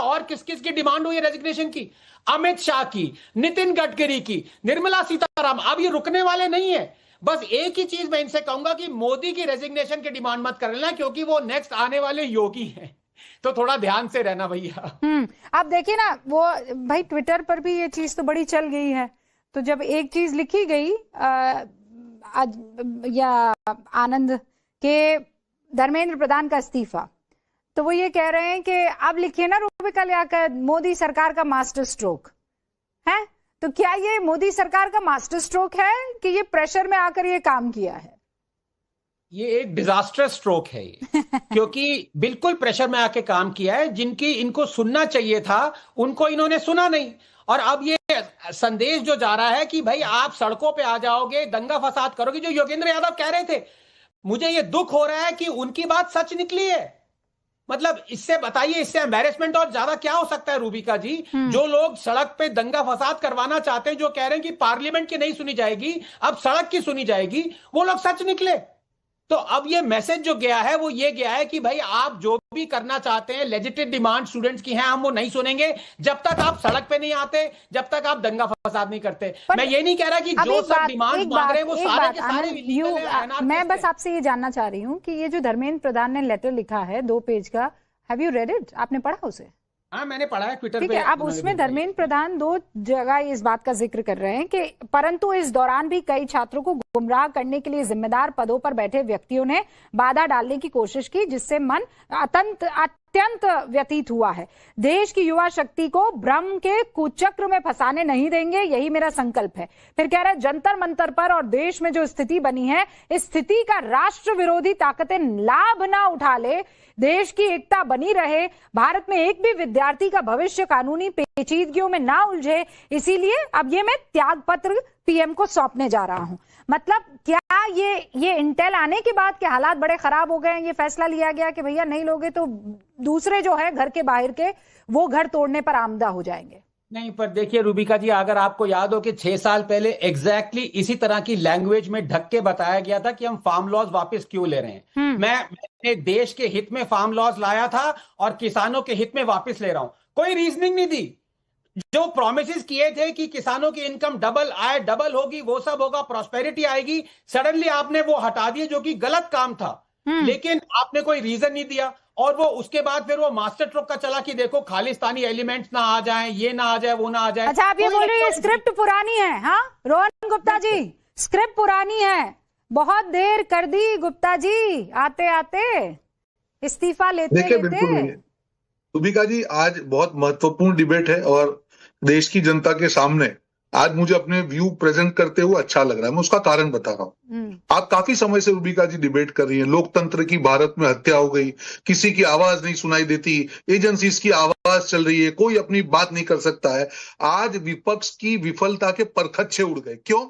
और किस किस की डिमांड हुई है रेजिग्नेशन की? अमित शाह की, नितिन गडकरी की, निर्मला सीतारामन। अब ये रुकने वाले नहीं है। बस एक ही चीज मैं इनसे कहूंगा कि मोदी की रेजिग्नेशन की डिमांड मत कर लेना, क्योंकि वो नेक्स्ट आने वाले योगी हैं। तो थोड़ा ध्यान से रहना भैया। अब देखिए ना, वो भाई ट्विटर पर भी ये चीज तो बड़ी चल गई है। तो जब एक चीज लिखी गई या आनंद के धर्मेंद्र प्रधान का इस्तीफा, तो वो ये कह रहे हैं कि अब लिखिए ना रूबिका लियाकत, मोदी सरकार का मास्टर स्ट्रोक है। तो क्या ये मोदी सरकार का मास्टर स्ट्रोक है कि ये प्रेशर में आकर ये काम किया है? ये एक डिजास्टर स्ट्रोक है ये। क्योंकि बिल्कुल प्रेशर में आके काम किया है। जिनकी इनको सुनना चाहिए था उनको इन्होंने सुना नहीं। और अब ये संदेश जो जा रहा है कि भाई आप सड़कों पे आ जाओगे, दंगा फसाद करोगे, जो योगेंद्र यादव कह रहे थे, मुझे ये दुख हो रहा है कि उनकी बात सच निकली है। मतलब इससे बताइए, इससे एम्बैरेसमेंट और ज्यादा क्या हो सकता है रूबिका जी? जो लोग सड़क पे दंगा फसाद करवाना चाहते हैं, जो कह रहे हैं कि पार्लियामेंट की नहीं सुनी जाएगी, अब सड़क की सुनी जाएगी, वो लोग सच निकले। तो अब ये मैसेज जो गया है वो ये गया है कि भाई आप जो भी करना चाहते हैं, लेजिटिमेट डिमांड स्टूडेंट्स की हैं, हम वो नहीं सुनेंगे जब तक आप सड़क पे नहीं आते, जब तक आप दंगा फसाद नहीं करते। मैं ये नहीं कह रहा कि जो सब डिमांड मांग रहे हैं वो सारे के सारे इलीगल हैं। मैं बस आपसे ये जानना चाह रही हूँ कि ये जो धर्मेंद्र प्रधान ने लेटर लिखा है 2 पेज का, हैव यू रेड इट? आपने पढ़ा उसे? हाँ, मैंने पढ़ा है ट्विटर पे। ठीक है, अब उसमें धर्मेंद्र प्रधान 2 जगह इस बात का जिक्र कर रहे हैं कि परंतु इस दौरान भी कई छात्रों को गुमराह करने के लिए जिम्मेदार पदों पर बैठे व्यक्तियों ने बाधा डालने की कोशिश की, जिससे मन अत्यंत व्यतीत हुआ है। देश की युवा शक्ति को भ्रम के कुचक्र में फंसाने नहीं देंगे, यही मेरा संकल्प है। फिर कह रहे हैं जंतर मंतर पर और देश में जो स्थिति बनी है, इस स्थिति का राष्ट्र विरोधी ताकतें लाभ ना उठा ले, देश की एकता बनी रहे, भारत में एक भी विद्यार्थी का भविष्य कानूनी पेचीदगियों में ना उलझे, इसीलिए अब ये मैं त्याग पत्र पीएम को सौंपने जा रहा हूं। मतलब क्या ये इंटेल आने के बाद के हालात बड़े खराब हो गए हैं, ये फैसला लिया गया कि भैया नहीं लोगे तो दूसरे जो है घर के बाहर के, वो घर तोड़ने पर आमदा हो जाएंगे? नहीं, पर देखिए रूबिका जी, अगर आपको याद हो कि 6 साल पहले एग्जैक्टली इसी तरह की लैंग्वेज में ढक के बताया गया था कि हम फार्म लॉज वापस क्यों ले रहे हैं। मैंने देश के हित में फार्म लॉज लाया था और किसानों के हित में वापस ले रहा हूं। कोई रीजनिंग नहीं दी। जो प्रोमिसेस किए थे कि किसानों की इनकम डबल आय डबल होगी, वो सब होगा, प्रॉस्पेरिटी आएगी, सडनली आपने वो हटा दिए, जो कि गलत काम था। लेकिन आपने कोई रीजन नहीं दिया। और वो उसके बाद फिर वो मास्टर स्ट्रोक का चला कि देखो खालिस्तानी एलिमेंट्स ना आ जाएं, ये ना आ जाए, वो ना आ जाए। अच्छा, आप ये बोल रहे हैं स्क्रिप्ट पुरानी है? हाँ रोहन गुप्ता जी, स्क्रिप्ट पुरानी है, बहुत देर कर दी गुप्ता जी, आते आते इस्तीफा लेते लेते। रूबिका जी, आज बहुत महत्वपूर्ण डिबेट है और देश की जनता के सामने आज मुझे अपने व्यू प्रेजेंट करते हुए अच्छा लग रहा है। मैं उसका कारण बता रहा हूँ। आप काफी समय से रूबिका जी डिबेट कर रही हैं, लोकतंत्र की भारत में हत्या हो गई, किसी की आवाज नहीं सुनाई देती, एजेंसीज की आवाज चल रही है, कोई अपनी बात नहीं कर सकता है। आज विपक्ष की विफलता के परखच्चे उड़ गए। क्यों?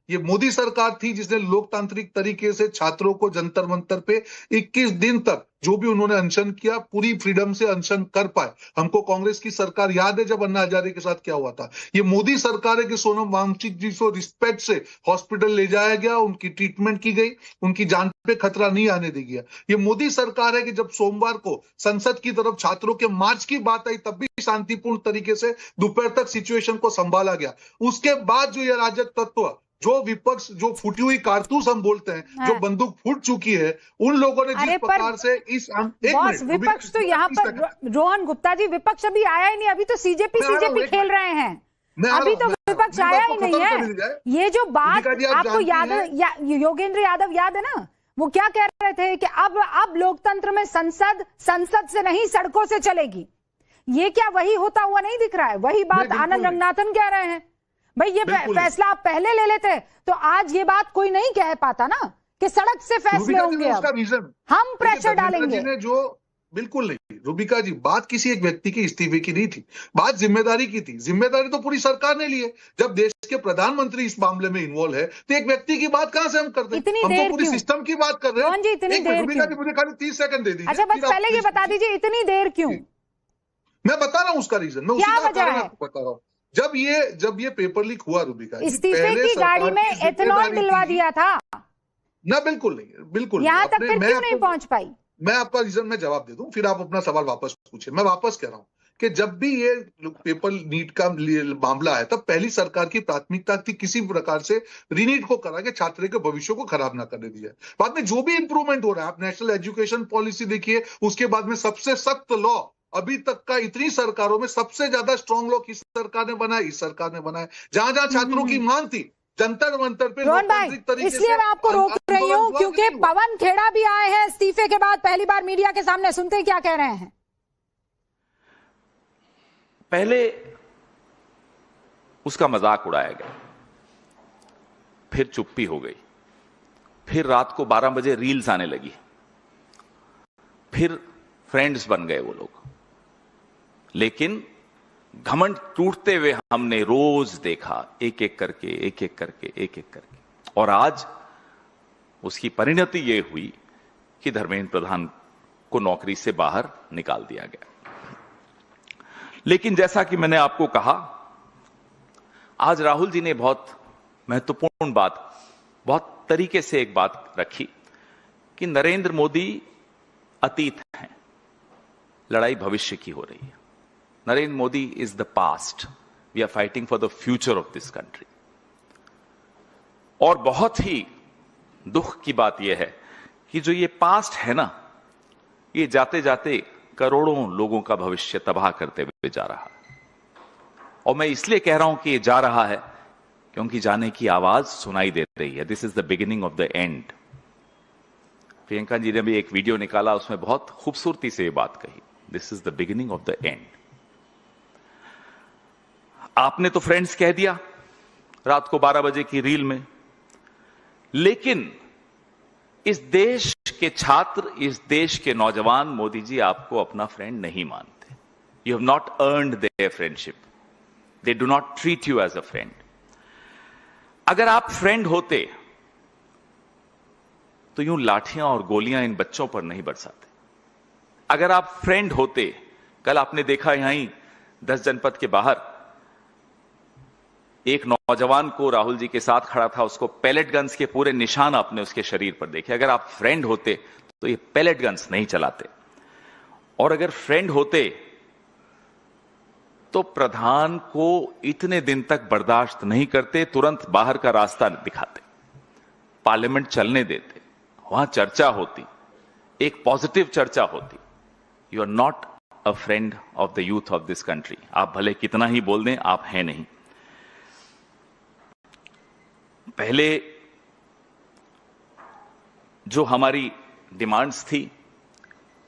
ये मोदी सरकार थी जिसने लोकतांत्रिक तरीके से छात्रों को जंतर मंतर पे 21 दिन तक जो भी उन्होंने अनशन किया, पूरी फ्रीडम से अनशन कर पाए। हमको कांग्रेस की सरकार याद है जब अन्ना हजारे के साथ क्या हुआ था। ये मोदी सरकार है कि सोनम वांगचुक जी को रिस्पेक्ट से हॉस्पिटल ले जाया गया, उनकी ट्रीटमेंट की गई, उनकी जान पे खतरा नहीं आने दी गया। ये मोदी सरकार है कि जब सोमवार को संसद की तरफ छात्रों के मार्च की बात आई, तब भी शांतिपूर्ण तरीके से दोपहर तक सिचुएशन को संभाला गया। उसके बाद जो ये राजद तत्व, जो विपक्ष, जो फूटी हुई कारतूस हम बोलते हैं, जो बंदूक फूट चुकी है, उन लोगों ने जिस प्रकार से इस विपक्ष तो यहाँ पर रोहन गुप्ता जी, विपक्ष अभी आया ही नहीं, अभी तो सीजेपी खेल रहे हैं, अभी तो विपक्ष आया ही नहीं है। ये जो बात आपको याद है, योगेंद्र यादव याद है ना, वो क्या कह रहे थे कि अब लोकतंत्र में संसद से नहीं सड़कों से चलेगी। ये क्या वही होता हुआ नहीं दिख रहा है? वही बात आनंद रंगनाथन कह रहे हैं। भाई ये फैसला आप पहले ले लेते तो आज ये बात कोई नहीं कह पाता ना कि सड़क से फैसले होंगे। हम प्रेशर डालेंगे। जो बिल्कुल नहीं रूबिका जी, बात किसी एक व्यक्ति के इस्तीफे की नहीं थी, बात जिम्मेदारी की थी। जिम्मेदारी तो पूरी सरकार ने ली है। जब देश के प्रधानमंत्री इस मामले में इन्वॉल्व है तो एक व्यक्ति की बात कहां से हम करते हैं? हम तो पूरी सिस्टम की बात कर रहे हैं। रूबिका जी, मुझे खाली 30 सेकंड दे दीजिए। अच्छा, बस पहले ये बता दीजिए इतनी देर क्यों? मैं बता रहा हूं उसका रीजन, मैं उसी का कारण आपको बता रहा हूं। जब ये पेपर लीक हुआ रूबिका, इस्तीफे की गाड़ी में एथेनॉल डलवा दिया था ना? बिल्कुल नहीं, बिल्कुल यहां तक फिर क्यों नहीं पहुंच पाई? मैं आपका रीजन में जवाब दे दूं, फिर आप अपना सवाल वापस पूछे। मैं वापस कह रहा हूं, कि जब भी ये पेपर नीट का मामला है तब पहली सरकार की प्राथमिकता थी किसी प्रकार से रीनीट को करा के छात्र के भविष्य को खराब ना करने दिया। बाद में जो भी इंप्रूवमेंट हो रहा है, आप नेशनल एजुकेशन पॉलिसी देखिए, उसके बाद में सबसे सख्त लॉ अभी तक का इतनी सरकारों में सबसे ज्यादा स्ट्रॉन्ग लॉ किस सरकार ने बनाया? इस सरकार ने बनाया। जहां जहां छात्रों की मांग थी, जंतर मंतर पे रोहन भाई, इसलिए मैं आपको रोक रही हूँ क्योंकि पवन खेड़ा भी आए हैं इस्तीफे के बाद, पहली बार मीडिया के सामने। सुनते क्या कह रहे हैं। पहले उसका मजाक उड़ाया गया, फिर चुप्पी हो गई, फिर रात को 12 बजे रील्स आने लगी, फिर फ्रेंड्स बन गए वो लोग। लेकिन घमंड टूटते हुए हमने रोज देखा, एक एक करके, एक एक करके, एक एक करके, और आज उसकी परिणति ये हुई कि धर्मेंद्र प्रधान को नौकरी से बाहर निकाल दिया गया। लेकिन जैसा कि मैंने आपको कहा, आज राहुल जी ने बहुत महत्वपूर्ण बात, बहुत तरीके से एक बात रखी कि नरेंद्र मोदी अतीत हैं, लड़ाई भविष्य की हो रही है। Narendra Modi is the past, we are fighting for the future of this country. और बहुत ही दुख की बात यह है कि जो ये पास्ट है ना, ये जाते जाते करोड़ों लोगों का भविष्य तबाह करते हुए जा रहा है। और मैं इसलिए कह रहा हूं कि ये जा रहा है क्योंकि जाने की आवाज सुनाई दे रही है। This is the beginning of the end. Priyanka ji ने भी एक वीडियो निकाला, उसमें बहुत खूबसूरती से ये बात कही, this is the beginning of the and. आपने तो फ्रेंड्स कह दिया रात को 12 बजे की रील में, लेकिन इस देश के छात्र, इस देश के नौजवान मोदी जी आपको अपना फ्रेंड नहीं मानते। You have not earned their friendship, they do not treat you as a friend. अगर आप फ्रेंड होते तो यूं लाठियां और गोलियां इन बच्चों पर नहीं बरसाते। अगर आप फ्रेंड होते, कल आपने देखा यहीं 10 जनपद के बाहर एक नौजवान को राहुल जी के साथ खड़ा था, उसको पैलेट गन्स के पूरे निशान आपने उसके शरीर पर देखे। अगर आप फ्रेंड होते तो ये पैलेट गन्स नहीं चलाते। और अगर फ्रेंड होते तो प्रधान को इतने दिन तक बर्दाश्त नहीं करते, तुरंत बाहर का रास्ता दिखाते, पार्लियामेंट चलने देते, वहां चर्चा होती, एक पॉजिटिव चर्चा होती। You are not a friend of the youth of this country. आप भले कितना ही बोल दें, आप हैं नहीं। पहले जो हमारी डिमांड्स थी,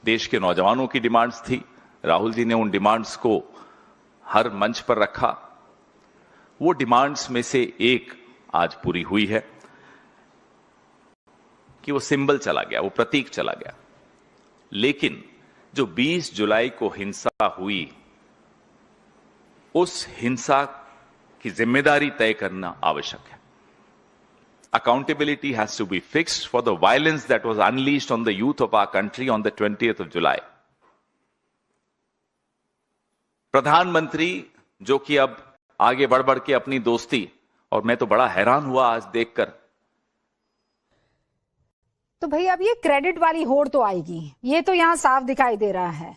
देश के नौजवानों की डिमांड्स थी, राहुल जी ने उन डिमांड्स को हर मंच पर रखा। वो डिमांड्स में से एक आज पूरी हुई है कि वो सिंबल चला गया, वो प्रतीक चला गया। लेकिन जो 20 जुलाई को हिंसा हुई, उस हिंसा की जिम्मेदारी तय करना आवश्यक है। Accountability has to be fixed for the violence that was unleashed on the youth of our country on the 20th of July. प्रधानमंत्री जो कि अब आगे बढ़ बढ़ के अपनी दोस्ती, और मैं तो बड़ा हैरान हुआ आज देखकर। तो भाई अब ये क्रेडिट वाली होड़ तो आएगी, ये तो यहां साफ दिखाई दे रहा है।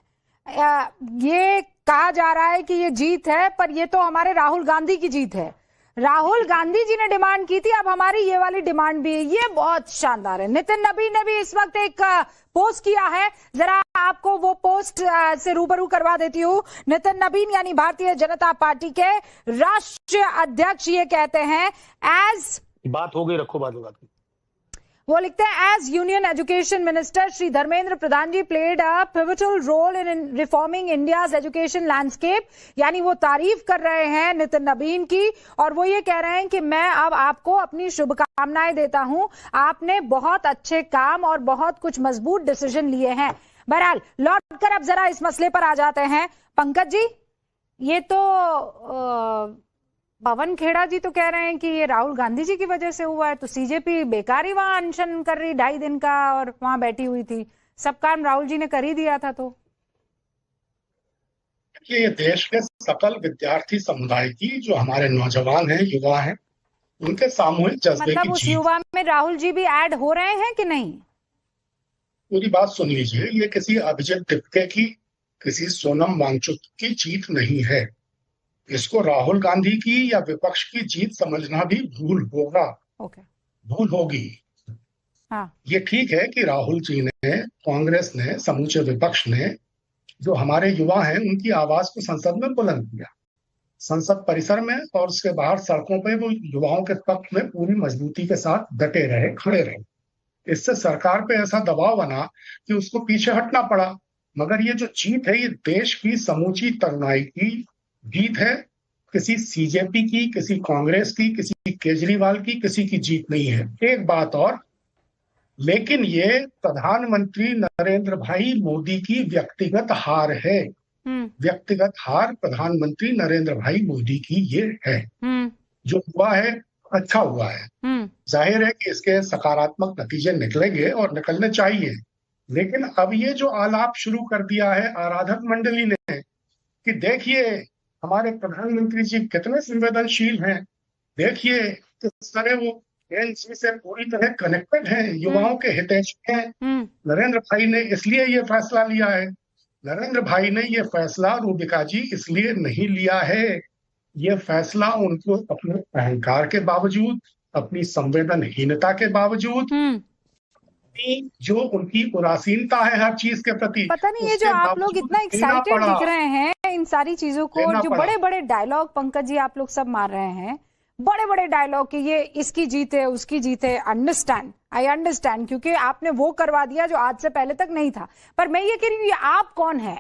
ये कहा जा रहा है कि ये जीत है, पर ये तो हमारे राहुल गांधी की जीत है। राहुल गांधी जी ने डिमांड की थी, अब हमारी ये वाली डिमांड भी है। ये बहुत शानदार है। नितिन नबीन ने भी इस वक्त एक पोस्ट किया है, जरा आपको वो पोस्ट से रूबरू करवा देती हूँ। नितिन नबीन यानी भारतीय जनता पार्टी के राष्ट्रीय अध्यक्ष ये कहते हैं, एज बात हो गई, रखो बात बात की। वो लिखते हैं, as union education minister Shri Dharmendra Pradhan ji played a pivotal role in reforming India's education landscape. यानी वो तारीफ कर रहे हैं नितिन नबीन की, और वो ये कह रहे हैं कि मैं अब आपको अपनी शुभकामनाएं देता हूं, आपने बहुत अच्छे काम और बहुत कुछ मजबूत डिसीजन लिए हैं। बहरहाल लौटकर अब जरा इस मसले पर आ जाते हैं। पंकज जी, ये तो पवन खेड़ा जी तो कह रहे हैं कि ये राहुल गांधी जी की वजह से हुआ है, तो सीजेपी बेकार ही वहां अनशन कर रही 2.5 दिन का, और वहां बैठी हुई थी। सब काम राहुल जी ने कर ही दिया था। तो ये देश के सकल विद्यार्थी समुदाय की, जो हमारे नौजवान हैं, युवा हैं, उनके सामूहिक जज्बे मतलब की उस जीत। युवा में राहुल जी भी ऐड हो रहे हैं कि नहीं? पूरी बात सुन लीजिए। ये किसी अभिजित टिपके की किसी सोनम वांगचुक की जीत नहीं है। इसको राहुल गांधी की या विपक्ष की जीत समझना भी भूल होगा। भूल होगी। ये ठीक है कि राहुल जी ने, कांग्रेस ने, समूचे विपक्ष ने, जो हमारे युवा हैं उनकी आवाज को संसद में बुलंद किया, संसद परिसर में और उसके बाहर सड़कों पे वो युवाओं के पक्ष में पूरी मजबूती के साथ डटे रहे, खड़े रहे। इससे सरकार पे ऐसा दबाव बना कि उसको पीछे हटना पड़ा। मगर ये जो जीत है, ये देश की समूची तरुणाई की जीत है, किसी सीजेपी की, किसी कांग्रेस की, किसी केजरीवाल की, किसी की जीत नहीं है। एक बात और, लेकिन ये प्रधानमंत्री नरेंद्र भाई मोदी की व्यक्तिगत हार है। व्यक्तिगत हार प्रधानमंत्री नरेंद्र भाई मोदी की ये है। जो हुआ है अच्छा हुआ है। जाहिर है कि इसके सकारात्मक नतीजे निकलेंगे और निकलने चाहिए। लेकिन अब ये जो आलाप शुरू कर दिया है आराधक मंडली ने कि देखिए हमारे प्रधानमंत्री जी कितने संवेदनशील हैं, देखिए किस तरह वो एनसी से पूरी तरह कनेक्टेड हैं, युवाओं के हितैषी हैं। नरेंद्र भाई ने इसलिए ये फैसला लिया है। नरेंद्र भाई ने ये फैसला, रूबिका जी, इसलिए नहीं लिया है। ये फैसला उनको अपने अहंकार के बावजूद, अपनी संवेदनहीनता के बावजूद, जो उनकी उदासीनता है हर चीज के प्रति, पता नहीं ये जो आप लोग इतना एक्साइटेड दिख रहे हैं इन सारी चीजों को, जो बड़े बड़े डायलॉग पंकज जी आप लोग सब मार रहे हैं, बड़े बड़े डायलॉग कि ये इसकी जीत है, उसकी जीत है। आई अंडरस्टैंड, क्योंकि आपने वो करवा दिया जो आज से पहले तक नहीं था। पर मैं ये कह रही हूँ, ये आप कौन है?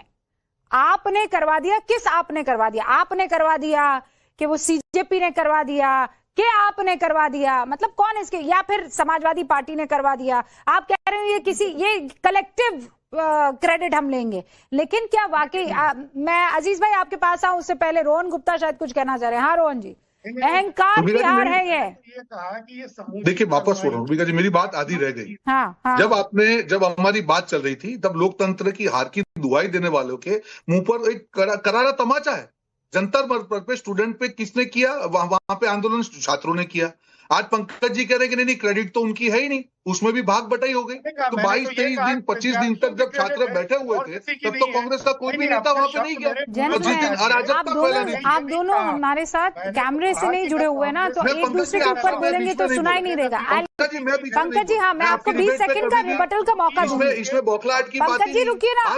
आपने करवा दिया, किस आपने करवा दिया? आपने करवा दिया कि वो सीजेपी ने करवा दिया कि आपने करवा दिया? मतलब कौन इसके, या फिर समाजवादी पार्टी ने करवा दिया? आप कह रहे हो ये कलेक्टिव क्रेडिट हम लेंगे, लेकिन क्या वाकई मैं अजीज भाई आपके पास आऊं उससे पहले रोहन गुप्ता शायद कुछ कहना चाह रहे हैं। हाँ रोहन जी, अहंकार की हार है ये कहा कि ये देखिए वापस बोल रहा हूँ रूबिका जी, मेरी बात आधी रह गई। हाँ। जब हमारी बात चल रही थी तब लोकतंत्र की हार की दुहाई देने वालों के मुंह पर एक करारा तमाचा है। जंतर मंतर पे स्टूडेंट पे किसने किया? वहां पे आंदोलन छात्रों ने किया। आज पंकज जी कह रहे हैं कि नहीं क्रेडिट तो उनकी है ही नहीं, उसमें भी भाग बटाई हो गई। तो 22, 23 दिन, 25 दिन तक जब छात्र बैठे हुए थे तब तो कांग्रेस का कोई भी नेता वहां पे नहीं गया। आप दोनों हमारे साथ कैमरे से नहीं जुड़े हुए ना, तो एक दूसरे के ऊपर बोलेंगे तो सुनाई नहीं देगा। पंकज जी, हाँ, मैं आपको 20 सेकंड का रिबटल का मौका दूंगी। इसमें बौखलाहट की बात, पंकज जी रुकिए ना,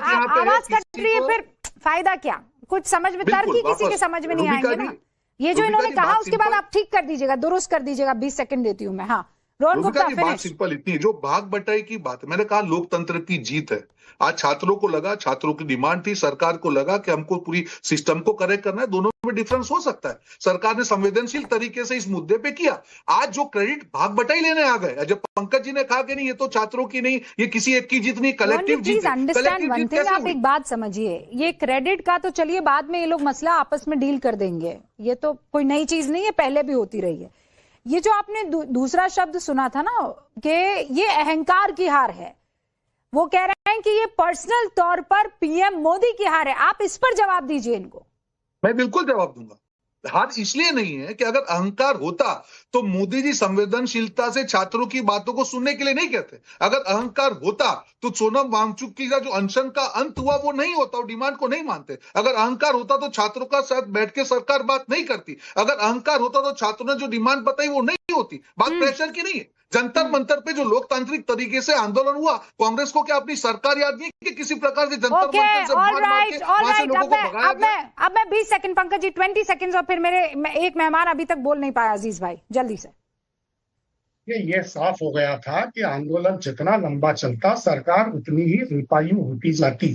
आवाज कट रही है, फिर फायदा क्या? कुछ समझ में, तर्क ही किसी के समझ में नहीं आएंगे ना। ये जो इन्होंने कहा उसके बाद आप ठीक कर दीजिएगा, दुरुस्त कर दीजिएगा। 20 सेकंड देती हूँ मैं। हाँ रोहन गुप्ता, बात सिंपल इतनी है, जो भाग बटाई की बात है, मैंने कहा लोकतंत्र की जीत है। आज छात्रों को लगा, छात्रों की डिमांड थी, सरकार को लगा कि हमको पूरी सिस्टम को करेक्ट करना है। दोनों में डिफरेंस हो सकता है। सरकार ने संवेदनशील तरीके से इस मुद्दे पे किया। आज जो क्रेडिट भाग बटाई लेने आ गए, जब पंकज जी ने कहा कि नहीं ये तो छात्रों की नहीं, ये किसी एक की जीत नहीं, कलेक्टिव जीत है। आप एक बात समझिए, ये क्रेडिट का तो चलिए बाद में ये लोग मसला आपस में डील कर देंगे, ये तो कोई नई चीज नहीं है, पहले भी होती रही है। ये जो आपने दूसरा शब्द सुना था ना कि ये अहंकार की हार है, वो कह रहे हैं कि ये पर्सनल तौर पर पीएम मोदी की हार है। आप इस पर जवाब दीजिए इनको। मैं बिल्कुल जवाब दूंगा। हार इसलिए नहीं है कि अगर अहंकार होता तो मोदी जी संवेदनशीलता से छात्रों की बातों को सुनने के लिए नहीं कहते। अगर अहंकार होता तो सोनम वांगचुक की जो अनशन का अंत हुआ वो नहीं होता, वो डिमांड को नहीं मानते। अगर अहंकार होता तो छात्रों का साथ बैठ के सरकार बात नहीं करती। अगर अहंकार होता तो छात्रों ने जो डिमांड बताई वो नहीं होती। बात प्रेशर की नहीं है। जंतर मंतर पे जो लोकतांत्रिक तरीके से आंदोलन हुआ, कांग्रेस को क्या अपनी सरकार याद नहीं कि किसी प्रकार से जंतर मंतर से मार के वहां से लोगों को भगाया गया? अब मैं 20 सेकंड पंकज जी, 20 सेकंड, और फिर मेरे एक मेहमान अभी तक बोल नहीं पाया, अजीज भाई जल्दी से। ये साफ हो गया था कि आंदोलन जितना लंबा चलता सरकार उतनी ही रिपायु होती जाती।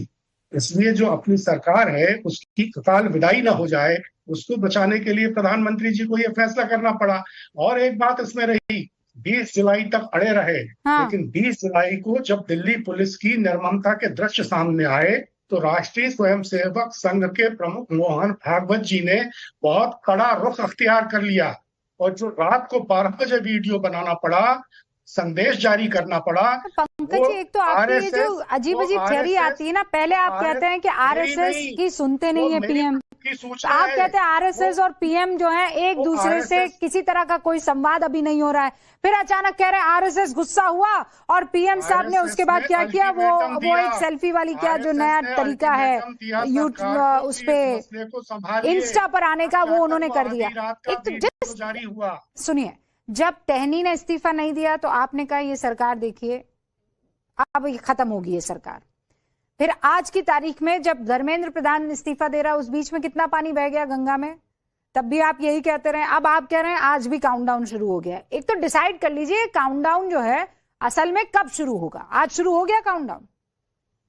इसलिए जो अपनी सरकार है उसकी तत्काल विदाई ना हो जाए, उसको बचाने के लिए प्रधानमंत्री जी को यह फैसला करना पड़ा। और एक बात इसमें रही, 20 जुलाई तक अड़े रहे। हाँ। लेकिन 20 जुलाई को जब दिल्ली पुलिस की निर्ममता के दृश्य सामने आए तो राष्ट्रीय स्वयंसेवक संघ के प्रमुख मोहन भागवत जी ने बहुत कड़ा रुख अख्तियार कर लिया। और जो रात को 12 बजे वीडियो बनाना पड़ा, संदेश जारी करना पड़ा। पंकज जी, एक तो आपकी ये जो अजीब अजीब थियरी आती है ना, पहले आप कहते हैं कि आरएसएस की सुनते नहीं है पीएम, की सूचना आप कहते हैं आरएसएस और पीएम जो है एक दूसरे से किसी तरह का कोई संवाद अभी नहीं हो रहा है, फिर अचानक कह रहे हैं आरएसएस गुस्सा हुआ और पीएम साहब ने उसके बाद क्या किया, वो एक सेल्फी वाली क्या जो नया तरीका है उस पे इंस्टा पर आने का, वो उन्होंने कर दिया। एक तो जारी हुआ, सुनिए, जब टहनी ने इस्तीफा नहीं दिया तो आपने कहा ये सरकार देखिए अब ये खत्म होगी ये सरकार। फिर आज की तारीख में जब धर्मेंद्र प्रधान इस्तीफा दे रहा है, उस बीच में कितना पानी बह गया गंगा में, तब भी आप यही कहते रहे। अब आप कह रहे हैं आज भी काउंटडाउन शुरू हो गया। एक तो डिसाइड कर लीजिए काउंटडाउन जो है असल में कब शुरू होगा। आज शुरू हो गया काउंटडाउन?